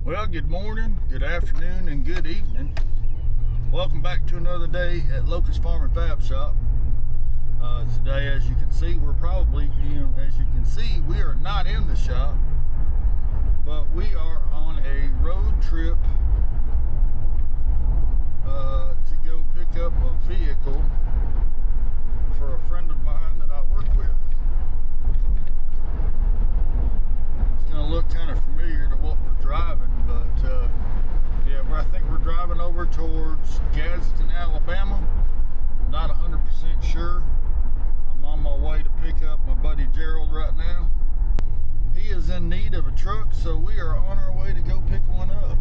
Well, good morning, good afternoon, and good evening. Welcome back to another day at Locust Farm and Fab Shop. Today, as you can see, we are not in the shop, but we are on a road trip to go pick up a vehicle for a friend of mine that I work with. It's going to look kind of familiar to what we're driving, but I think we're driving over towards Gadsden, Alabama. I'm not 100% sure. I'm on my way to pick up my buddy Gerald right now. He is in need of a truck, so we are on our way to go pick one up.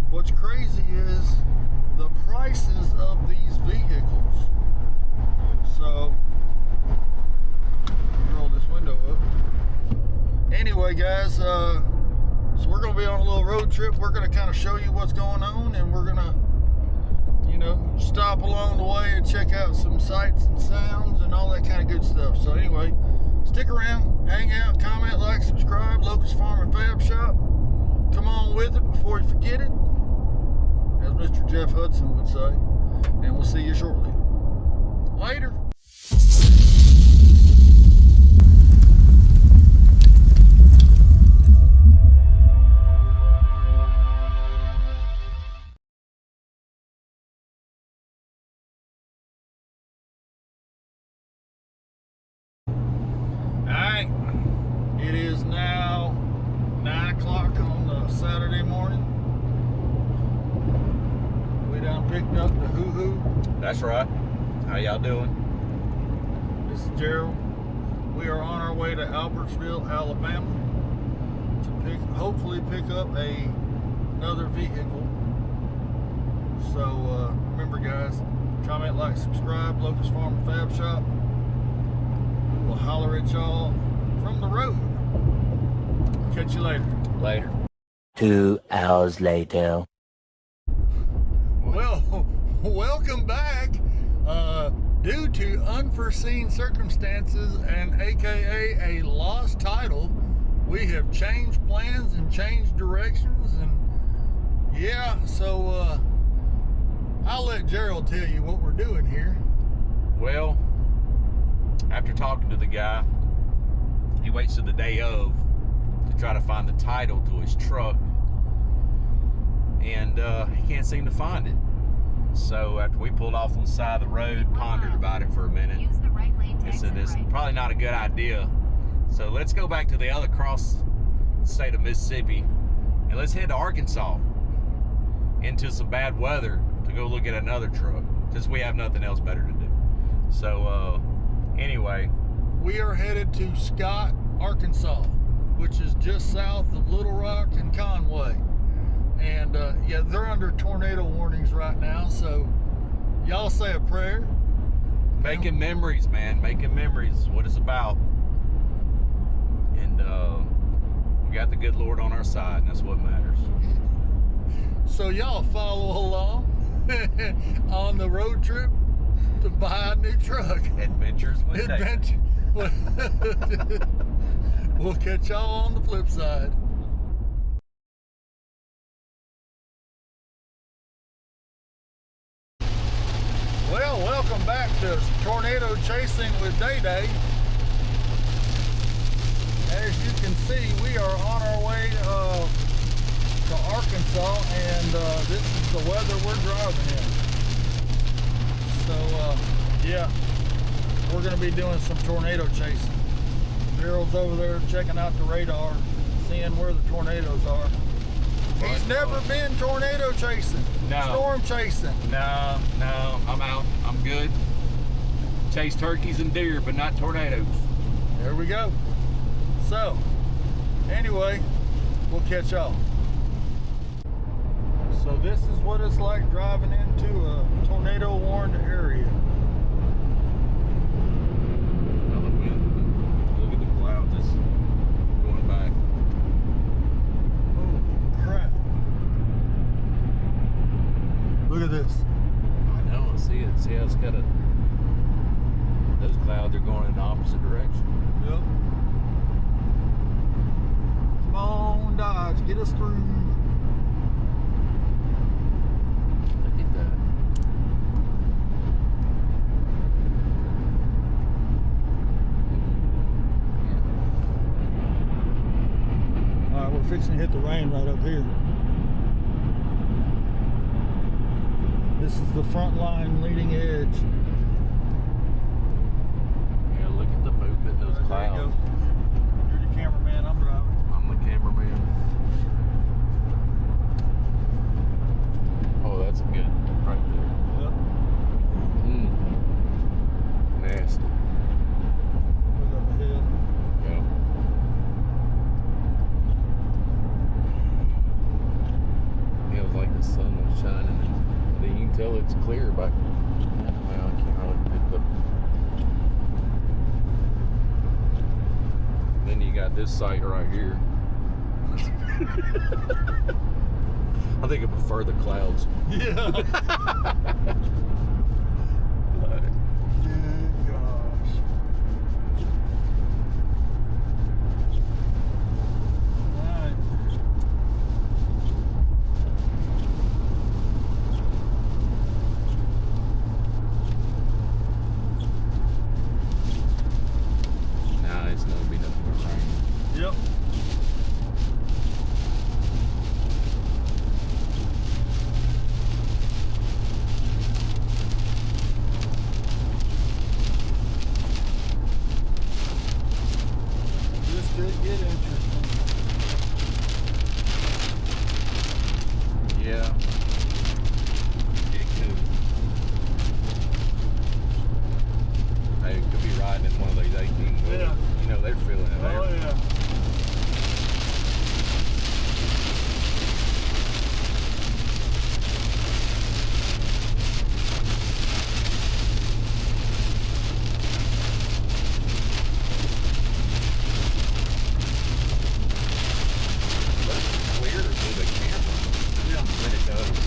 What's crazy is the prices of these vehicles. So, roll this window up. Anyway, guys, so we're going to be on a little road trip. We're going to kind of show you what's going on, and we're going to, stop along the way and check out some sights and sounds and all that kind of good stuff. So anyway, stick around, hang out, comment, like, subscribe, Locust Farm and Fab Shop. Come on with it before you forget it, as Mr. Jeff Hudson would say, and we'll see you shortly. Later. Alright, it is now 9 o'clock on Saturday morning. We done picked up the hoo-hoo. That's right. How y'all doing? This is Gerald. We are on our way to Albertsville, Alabama to hopefully pick up another vehicle. So remember, guys, comment, like, subscribe, Locust Farm and Fab Shop. We'll holler at y'all from the road. Catch you later. Later. 2 hours later. Well, welcome back. Due to unforeseen circumstances and AKA a lost title, we have changed plans and changed directions, and so I'll let Gerald tell you what we're doing here. Well, after talking to the guy, he waits till the day of to try to find the title to his truck, and he can't seem to find it. So after we pulled off on the side of the road, pondered about it for a minute, and said it's probably not a good idea. So let's go back to the other cross the state of Mississippi, and let's head to Arkansas into some bad weather to go look at another truck, since we have nothing else better to do. So anyway, we are headed to Scott, Arkansas, which is just south of Little Rock and Conway. And they're under tornado warnings right now, so y'all say a prayer. Making memories, man. Making memories is what it's about. And we got the good Lord on our side, and that's what matters. So y'all follow along on the road trip to buy a new truck. Adventures with David. We'll catch y'all on the flip side. Well, welcome back to Tornado Chasing with Day Day. As you can see, we are on our way to Arkansas, and this is the weather we're driving in. So, we're going to be doing some tornado chasing. Gerald's over there checking out the radar, seeing where the tornadoes are. He's never been tornado chasing. No. Storm chasing. No, I'm out. I'm good. Chase turkeys and deer, but not tornadoes. There we go. So, anyway, we'll catch y'all. So this is what it's like driving into a tornado-warned area. Look at the clouds just going back. Holy crap. Look at this. I know, I see it. See how it's got those clouds are going in the opposite direction. Yep. Come on, Dodge, get us through. we're fixing to hit the rain right up here. This is the front line leading edge. Yeah, look at the movement in those There you clouds. go. You're the cameraman, I'm driving. I'm the cameraman. Oh, that's a good right there. Yep. Nasty. Look up ahead. Yeah. It was like the sun was shining, and you can tell it's clear back. Well, I can't really pick up. Then you got this site right here. I think I prefer the clouds. Yeah. Good gosh. Alright. Nah, it's gonna be nothing but rain. Yep. This could get interesting. Yeah. It could. Hey, it could be riding in one of these 18 wheelers. Yeah. You know, they're feeling it there. Oh yeah. Looks clearer through the camera Yeah. than it does.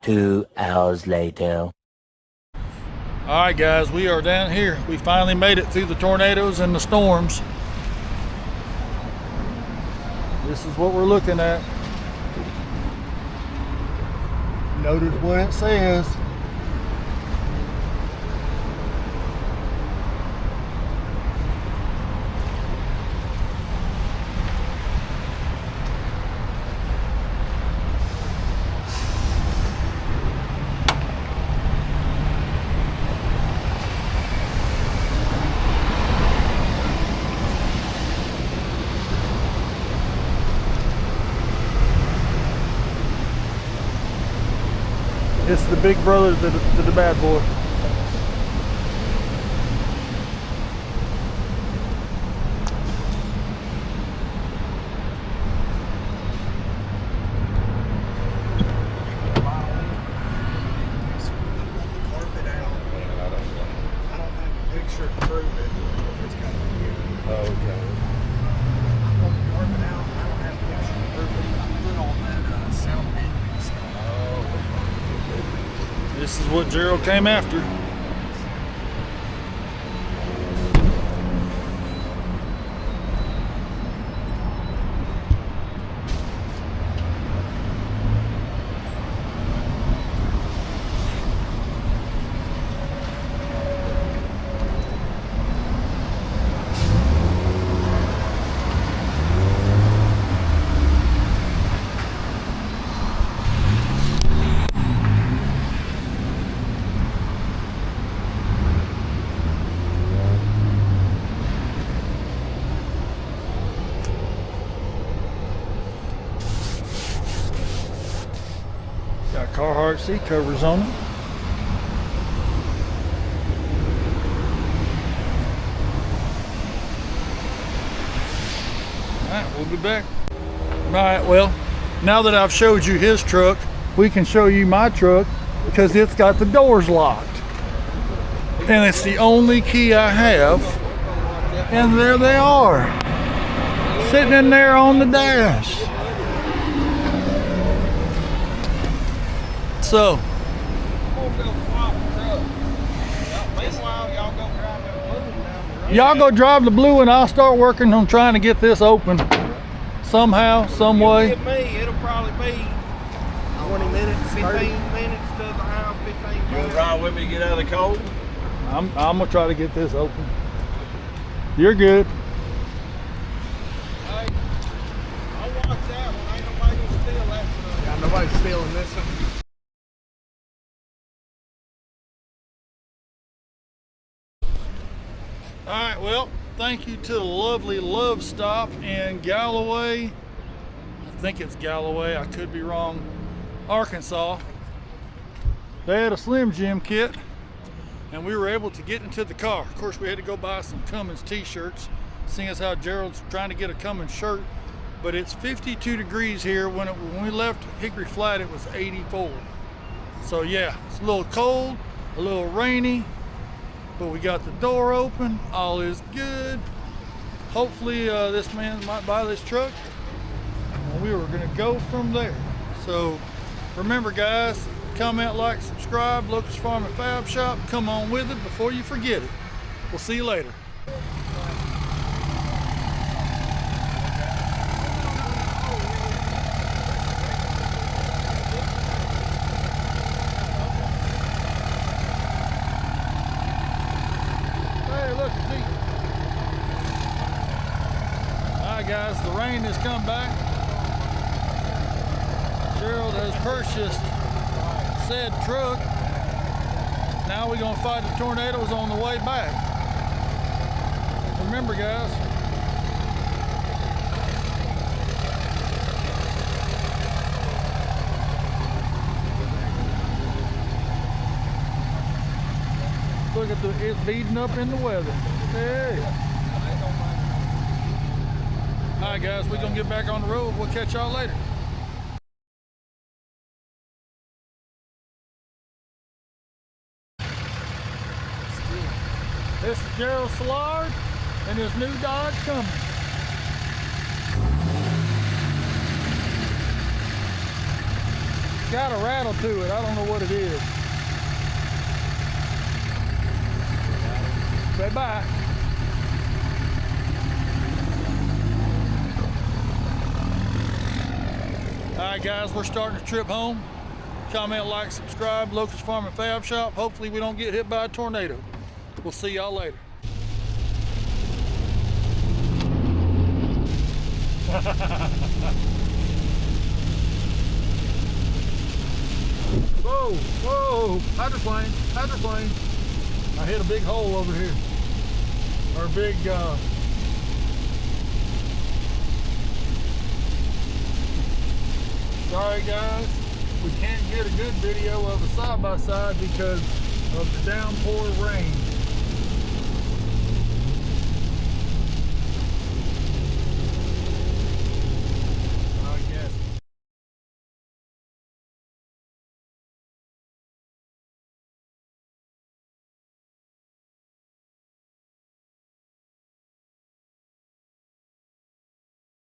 Two hours later. All right, guys, we are down here. We finally made it through the tornadoes and the storms. This is what we're looking at. Notice what it says. It's the big brother to the bad boy. This is what Gerald came after. seat covers on it. Alright, we'll be back. Alright, well, now that I've showed you his truck, we can show you my truck because it's got the doors locked. And it's the only key I have. And there they are, sitting in there on the dash. So, y'all go drive the blue and I'll start working on trying to get this open somehow, some way. Give me, it'll probably be 20 minutes, 15 minutes to the house, 15 minutes. You wanna ride with me to get out of the cold? I'm gonna try to get this open. You're good. Hey, I'll watch that one. Ain't nobody gonna steal that one. Yeah, nobody's stealing this one. All right, well, thank you to the lovely Love Stop in Galloway. I think it's Galloway, I could be wrong. Arkansas. They had a Slim Jim kit and we were able to get into the car. Of course, we had to go buy some Cummins t-shirts, seeing as how Gerald's trying to get a Cummins shirt. But it's 52 degrees here. When we left Hickory Flat, it was 84. So yeah, it's a little cold, a little rainy, but we got the door open, all is good. Hopefully this man might buy this truck and we were gonna go from there. So remember guys, comment, like, subscribe, Locust Farm and Fab Shop. Come on with it before you forget it. We'll see you later. Hey, look, see. All right, guys, the rain has come back. Gerald has purchased said truck. Now we're gonna fight the tornadoes on the way back. Remember guys, look at it's beating up in the weather. Hey. All right guys, we're gonna get back on the road. We'll catch y'all later. This is Gerald Szilard and his new Dodge Cummins. Got a rattle to it, I don't know what it is. Say bye. Alright guys, we're starting the trip home. Comment, like, subscribe, Locust Farm and Fab Shop. Hopefully we don't get hit by a tornado. We'll see y'all later. Whoa, whoa, hydroplane, hydroplane. I hit a big hole over here. Or a big, sorry guys, we can't get a good video of a side-by-side because of the downpour rain.